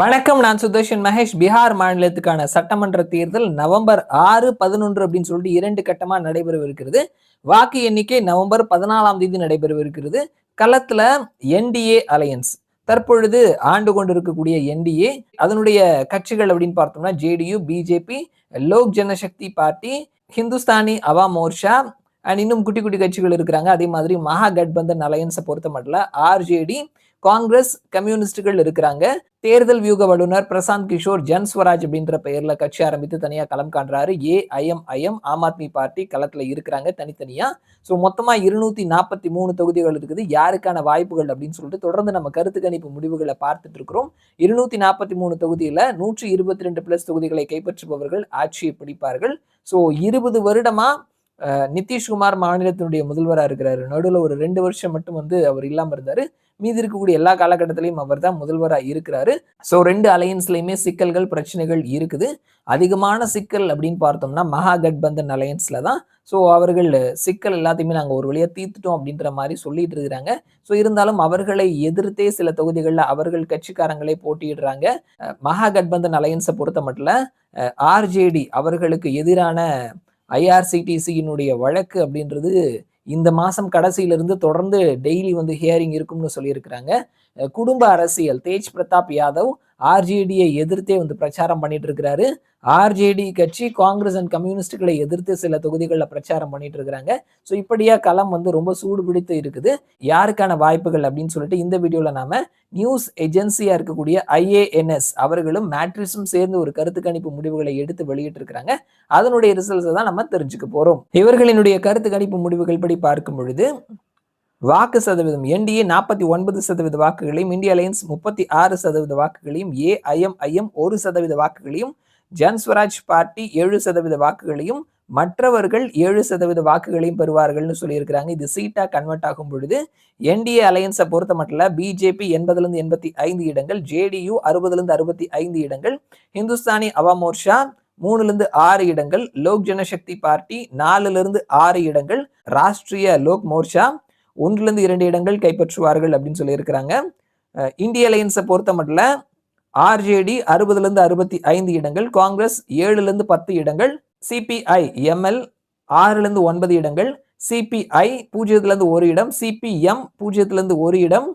வணக்கம். நான் சுதர்ஷன் மகேஷ். பீகார் மாநிலத்துக்கான சட்டமன்ற தேர்தல் நவம்பர் 6, 11 அப்படின்னு சொல்லிட்டு 2 கட்டமா நடைபெறவிருக்கிறது. வாக்கு எண்ணிக்கை நவம்பர் 14ஆம் தேதி நடைபெறவிருக்கிறது. களத்துல என்டிஏ அலையன்ஸ் தற்பொழுது ஆண்டு கொண்டிருக்கக்கூடிய என்டிஏ அதனுடைய கட்சிகள் அப்படின்னு பார்த்தோம்னா JDU, BJP, Lok Janshakti party, Hindustani Awam Morcha and இன்னும் குட்டி குட்டி கட்சிகள் இருக்கிறாங்க. அதே மாதிரி மகா கட்பந்தன் அலையன்ஸை பொறுத்த மட்டும் ஆர்ஜேடி, காங்கிரஸ், கம்யூனிஸ்டுகள் இருக்கிறாங்க. தேர்தல் வியூக வல்லுநர் பிரசாந்த் கிஷோர் ஜன்ஸ்வராஜ் அப்படின்ற பெயர்ல கட்சி ஆரம்பித்து தனியா களம் காண்றாரு. ஏஐஎம்ஐஎம் ஆம் ஆத்மி பார்ட்டி களத்துல இருக்கிறாங்க தனித்தனியா. ஸோ மொத்தமா 243 தொகுதிகள் இருக்குது. யாருக்கான வாய்ப்புகள் அப்படின்னு சொல்லிட்டு தொடர்ந்து நம்ம கருத்து கணிப்பு முடிவுகளை பார்த்துட்டு இருக்கிறோம். 243 தொகுதியில 122 பிளஸ் தொகுதிகளை கைப்பற்றுபவர்கள் ஆட்சியை பிடிப்பார்கள். ஸோ 20 வருடமா நிதிஷ்குமார் மாநிலத்தினுடைய முதல்வராக இருக்கிறாரு. நடுவில் ஒரு 2 வருஷம் மட்டும் அவர் இல்லாமல் இருந்தாரு. மீதி இருக்கக்கூடிய எல்லா காலகட்டத்திலையும் அவர் தான் முதல்வராக இருக்கிறாரு. ஸோ 2 அலையன்ஸ்லையுமே சிக்கல்கள், பிரச்சனைகள் இருக்குது. அதிகமான சிக்கல் அப்படின்னு பார்த்தோம்னா மகா கட்பந்தன் அலையன்ஸ்ல தான். ஸோ அவர்கள் சிக்கல் எல்லாத்தையுமே நாங்கள் ஒரு வழியாக தீர்த்துட்டோம் அப்படின்ற மாதிரி சொல்லிட்டு இருக்கிறாங்க. ஸோ இருந்தாலும் அவர்களை எதிர்த்தே சில தொகுதிகளில் அவர்கள் கட்சிக்காரங்களே போட்டியிடுறாங்க. மகா கட்பந்தன் அலையன்ஸை பொறுத்த மட்டும் ஆர்ஜேடி அவர்களுக்கு எதிரான ஐஆர்சிடிசியினுடைய வழக்கு அப்படின்றது இந்த மாசம் கடைசியிலிருந்து தொடர்ந்து டெய்லி ஹியரிங் இருக்கும்னு சொல்லியிருக்கிறாங்க. குடும்ப அரசியல் தேஜ் பிரதாப் யாதவ் ஆர்ஜேடியை எதிர்த்தே பிரச்சாரம் பண்ணிட்டு இருக்கிறாரு. ஆர்ஜேடி கட்சி காங்கிரஸ் அண்ட் கம்யூனிஸ்டுகளை எதிர்த்து சில தொகுதிகளில் பிரச்சாரம் பண்ணிட்டு இருக்கிறாங்க. ஸோ இப்படியா களம் ரொம்ப சூடு பிடித்து இருக்குது. யாருக்கான வாய்ப்புகள் அப்படின்னு சொல்லிட்டு இந்த வீடியோல நாம நியூஸ் ஏஜென்சியா இருக்கக்கூடிய IANS அவர்களும் மேட்ரிஸும் சேர்ந்து ஒரு கருத்து கணிப்பு முடிவுகளை எடுத்து வெளியிட்டு இருக்கிறாங்க. அதனுடைய ரிசல்ட்ஸ் தான் நம்ம தெரிஞ்சுக்க போறோம். இவர்களினுடைய கருத்து கணிப்பு முடிவுகள் படி பார்க்கும் பொழுது வாக்கு சதவீதம் என்டிஏ 49% வாக்குகளையும், இந்திய அலையன்ஸ் 36% வாக்குகளையும், ஏஐஎம்ஐஎம் 1% வாக்குகளையும், ஜன்ஸ்வராஜ் பார்ட்டி 7% வாக்குகளையும், மற்றவர்கள் 7% வாக்குகளையும் பெறுவார்கள்னு சொல்லியிருக்கிறாங்க. இது சீட்டா கன்வெர்ட் ஆகும் பொழுது என்டிஏ அலையன்ஸை பொறுத்த மட்டும் பிஜேபி 80 85 இடங்கள், ஜேடியு 60 65 இடங்கள், ஹிந்துஸ்தானி அவாம் மோர்ச்சா 3 இடங்கள், லோக் ஜனசக்தி பார்ட்டி 4 6 இடங்கள், ராஷ்டிரிய லோக் மோர்ச்சா 1 இடங்கள் கைப்பற்றுவார்கள் அப்படின்னு சொல்லியிருக்கிறாங்க. இந்திய அலையன்ஸை பொறுத்த மட்டும் ஆர்ஜேடி 60 65 இடங்கள், காங்கிரஸ் 7 10 இடங்கள், சிபிஐ எம்எல் 6 9 இடங்கள், சிபிஐ 0 1 இடம், சிபிஎம் 0 1 இடம்,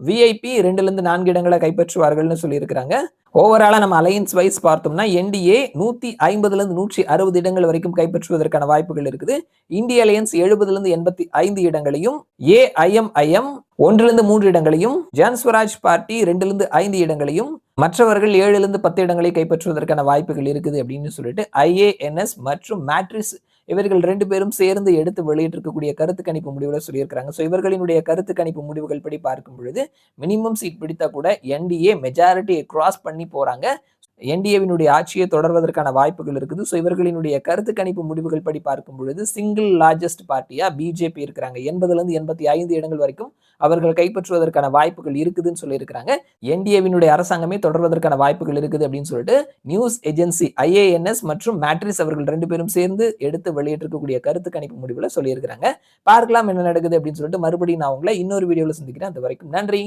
விஐபி 2 4 இடங்களை கைப்பற்றுவார்கள்னு சொல்லியிருக்கிறாங்க. ஓவராலா நம்ம அலையன்ஸ் வைஸ் பார்த்தோம்னா என்டிஏ 150 160 இடங்கள் வரைக்கும் கைப்பற்றுவதற்கான வாய்ப்புகள் இருக்குது. இந்திய அலையன்ஸ் 70 85 இடங்களையும், ஏஐஎம்ஐஎம் 1 3 இடங்களையும், ஜன்ஸ்வராஜ் பார்ட்டி 2 5 இடங்களையும், மற்றவர்கள் 7 10 இடங்களை கைப்பற்றுவதற்கான வாய்ப்புகள் இருக்குது அப்படின்னு சொல்லிட்டு IANS மற்றும் மேட்ரிஸ் இவர்கள் 2 பேரும் சேர்ந்து எடுத்து வெளியிட்டிருக்கக்கூடிய கருத்து கணிப்பு முடிவுல சொல்லியிருக்கிறாங்க. ஸோ இவர்களினுடைய கருத்து கணிப்பு முடிவுகள் படி பார்க்கும் பொழுது மினிமம் சீட் பிடித்தா கூட என்டிஏ மெஜாரிட்டியை கிராஸ் பண்ணி போறாங்க. என்டிஏவினுடைய ஆட்சியை தொடர்வதற்கான வாய்ப்புகள் இருக்குது. ஸோ இவர்களினுடைய கருத்து கணிப்பு முடிவுகள் படி பார்க்கும் பொழுது சிங்கிள் லார்ஜஸ்ட் பார்ட்டியா பிஜேபி இருக்கிறாங்க. 80 85 இடங்கள் வரைக்கும் அவர்கள் கைப்பற்றுவதற்கான வாய்ப்புகள் இருக்குதுன்னு சொல்லியிருக்கிறாங்க. என்டிஏவினுடைய அரசாங்கமே தொடர்வதற்கான வாய்ப்புகள் இருக்குது அப்படின்னு சொல்லிட்டு நியூஸ் ஏஜென்சி IANS மற்றும் மேட்ரிஸ் அவர்கள் 2 பேரும் சேர்ந்து எடுத்து வெளியிட்டிருக்கக்கூடிய கருத்து கணிப்பு முடிவுல சொல்லியிருக்கிறாங்க. பார்க்கலாம் என்ன நடக்குது அப்படின்னு சொல்லிட்டு மறுபடியும் நான் உங்களை இன்னொரு வீடியோல சந்திக்கிறேன். அது வரைக்கும் நன்றி.